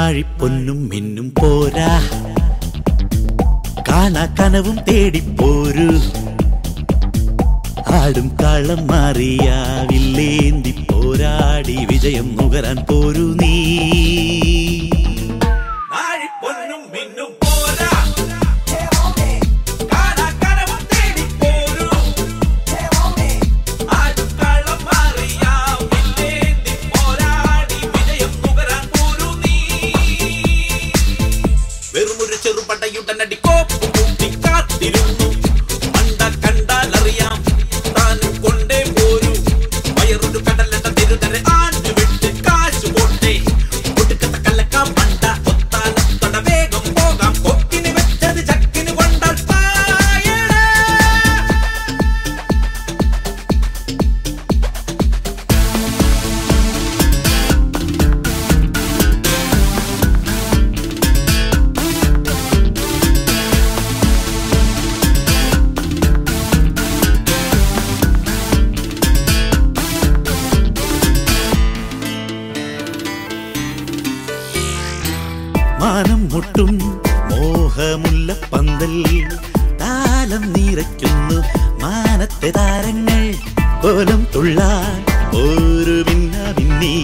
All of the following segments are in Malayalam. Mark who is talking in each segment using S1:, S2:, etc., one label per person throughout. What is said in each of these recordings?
S1: നാഴിപ്പൊന്നും മിന്നും പോരാ, കാണാ കനവും തേടിപ്പോരു. ആടും കാളം മാറിയാവില്ലേന്തി പോരാടി വിജയം നുകരാൻ പോരു നീ. മാനം മുട്ടും മോഹമുല്ല പന്തൽ, താലം നിറയ്ക്കുന്നു മാനത്തെ താരങ്ങൾ. കോലം തുള്ളാൻ ഒരു ഭിന്ന ഭിന്നി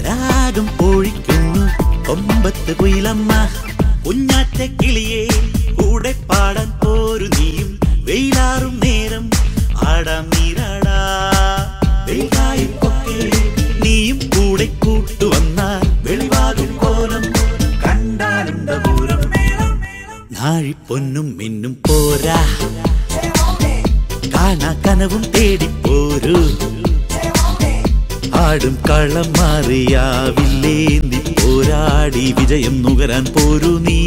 S1: രാഗം പൊഴിക്കുന്നു കൊമ്പത്ത് കുയിലമ്മ. കുഞ്ഞാറ്റ കിളിയെ കൂടെ പാടാൻ പോരു നീയും, വെയിലാറും നേരം ആടാം നീരാടാ. വെയിലായിപ്പൊക്കെ നീയും കൂടെ കൂട്ടുവന്നാൽ വെളിവാകും കോലം കണ്ടാലുണ്ട പൂരം. നാഴിപ്പൊന്നും മിന്നും പോരാ, കാണാ കനവും തേടിപ്പോരു. ആടും കള്ളം മാറിയാവില്ലേന്തി പോരാടി വിജയം നുകരാൻ പോരു നീ.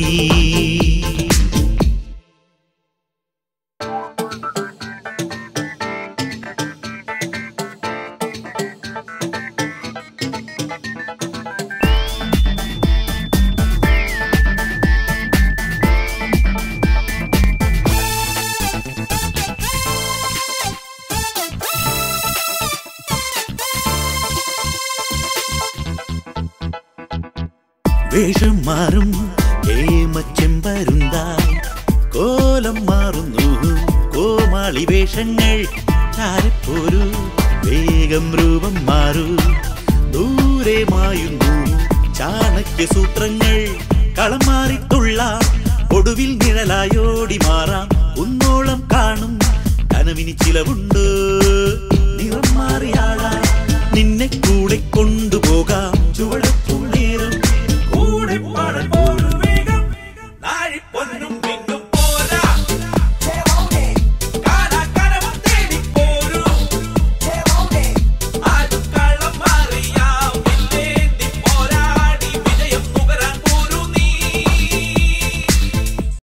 S1: വേഷം മാറും ഏമച്ചെമ്പരുന്തായി, കോലം മാറുന്നു കോമാളി വേഷങ്ങൾ. ചാരപ്പോരു വേഗം രൂപം മാറൂ, ദൂരെ മായുന്നു ചാണക്യ സൂത്രങ്ങൾ. കളം മാറിത്തുള്ള ഒടുവിൽ നിഴലായോടി മാറാം, കുന്നോളം കാണും കനവിന് ചിലവുണ്ട്.